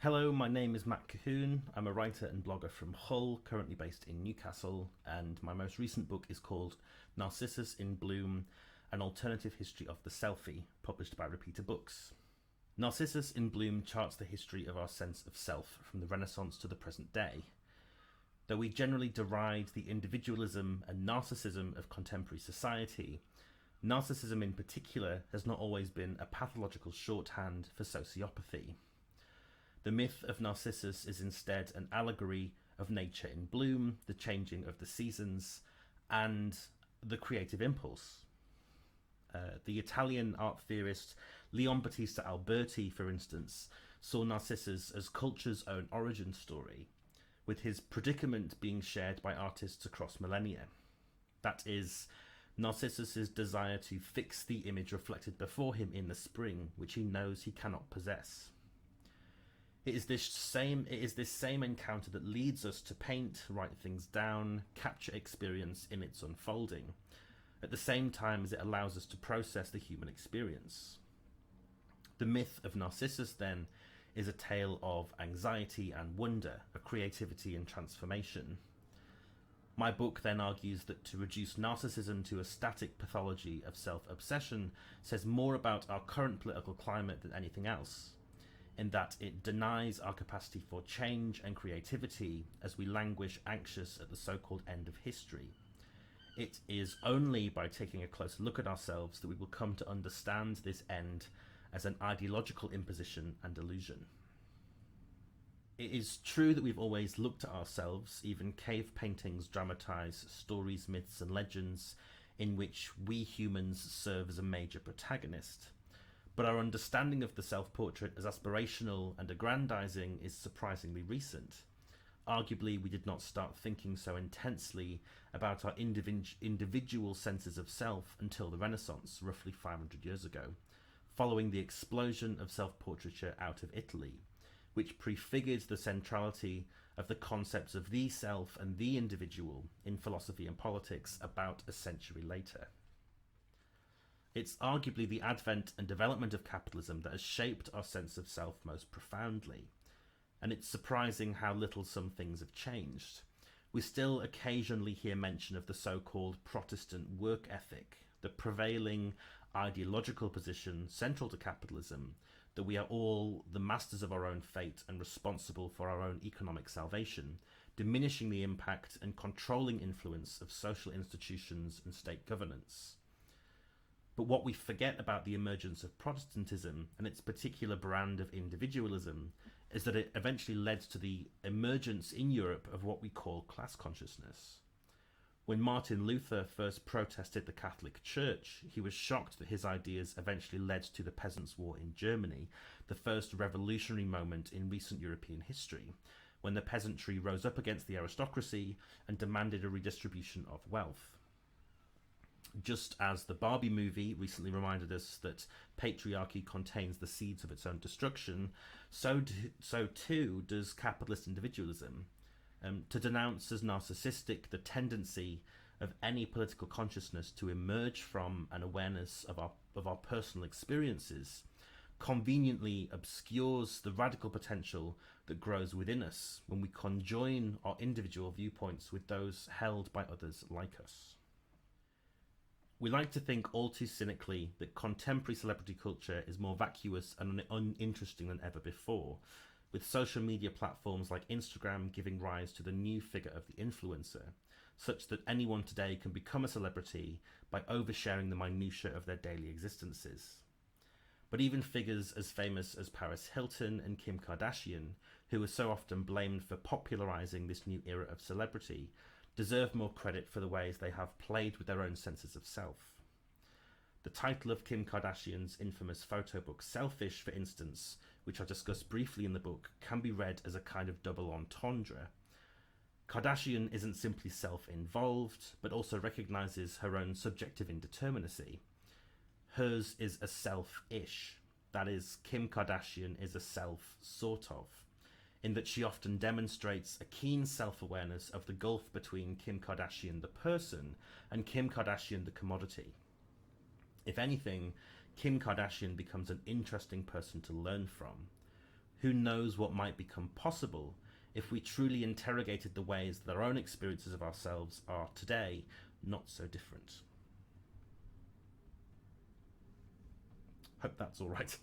Hello, my name is Matt Colquhoun. I'm a writer and blogger from Hull, currently based in Newcastle, and my most recent book is called Narcissus in Bloom, an alternative history of the selfie, published by Repeater Books. Narcissus in Bloom charts the history of our sense of self from the Renaissance to the present day. Though we generally deride the individualism and narcissism of contemporary society, narcissism in particular has not always been a pathological shorthand for sociopathy. The myth of Narcissus is instead an allegory of nature in bloom, the changing of the seasons, and the creative impulse. The Italian art theorist Leon Battista Alberti, for instance, saw Narcissus as culture's own origin story, with his predicament being shared by artists across millennia. That is, Narcissus's desire to fix the image reflected before him in the spring, which he knows he cannot possess. It is this same encounter that leads us to paint, write things down, capture experience in its unfolding, at the same time as it allows us to process the human experience. The myth of Narcissus, then, is a tale of anxiety and wonder, of creativity and transformation. My book then argues that to reduce narcissism to a static pathology of self-obsession says more about our current political climate than anything else, in that it denies our capacity for change and creativity as we languish anxious at the so-called end of history. It is only by taking a closer look at ourselves that we will come to understand this end as an ideological imposition and illusion. It is true that we've always looked at ourselves. Even cave paintings dramatize stories, myths, and legends in which we humans serve as a major protagonist. But our understanding of the self-portrait as aspirational and aggrandizing is surprisingly recent. Arguably, we did not start thinking so intensely about our individual senses of self until the Renaissance, roughly 500 years ago, following the explosion of self-portraiture out of Italy, which prefigured the centrality of the concepts of the self and the individual in philosophy and politics about a century later. It's arguably the advent and development of capitalism that has shaped our sense of self most profoundly, and it's surprising how little some things have changed. We still occasionally hear mention of the so-called Protestant work ethic, the prevailing ideological position central to capitalism, that we are all the masters of our own fate and responsible for our own economic salvation, diminishing the impact and controlling influence of social institutions and state governance. But what we forget about the emergence of Protestantism and its particular brand of individualism is that it eventually led to the emergence in Europe of what we call class consciousness. When Martin Luther first protested the Catholic Church, he was shocked that his ideas eventually led to the Peasants' War in Germany, the first revolutionary moment in recent European history, when the peasantry rose up against the aristocracy and demanded a redistribution of wealth. Just as the Barbie movie recently reminded us that patriarchy contains the seeds of its own destruction, so too does capitalist individualism. To denounce as narcissistic the tendency of any political consciousness to emerge from an awareness of our personal experiences conveniently obscures the radical potential that grows within us when we conjoin our individual viewpoints with those held by others like us. We like to think all too cynically that contemporary celebrity culture is more vacuous and uninteresting than ever before, with social media platforms like Instagram giving rise to the new figure of the influencer, such that anyone today can become a celebrity by oversharing the minutiae of their daily existences. But even figures as famous as Paris Hilton and Kim Kardashian, who are so often blamed for popularizing this new era of celebrity, deserve more credit for the ways they have played with their own senses of self. The title of Kim Kardashian's infamous photo book, Selfish, for instance, which I discuss briefly in the book, can be read as a kind of double entendre. Kardashian isn't simply self-involved, but also recognizes her own subjective indeterminacy. Hers is a self-ish. That is, Kim Kardashian is a self, sort of, in that she often demonstrates a keen self-awareness of the gulf between Kim Kardashian the person and Kim Kardashian the commodity. If anything, Kim Kardashian becomes an interesting person to learn from. Who knows what might become possible if we truly interrogated the ways that our own experiences of ourselves are today not so different. Hope that's all right.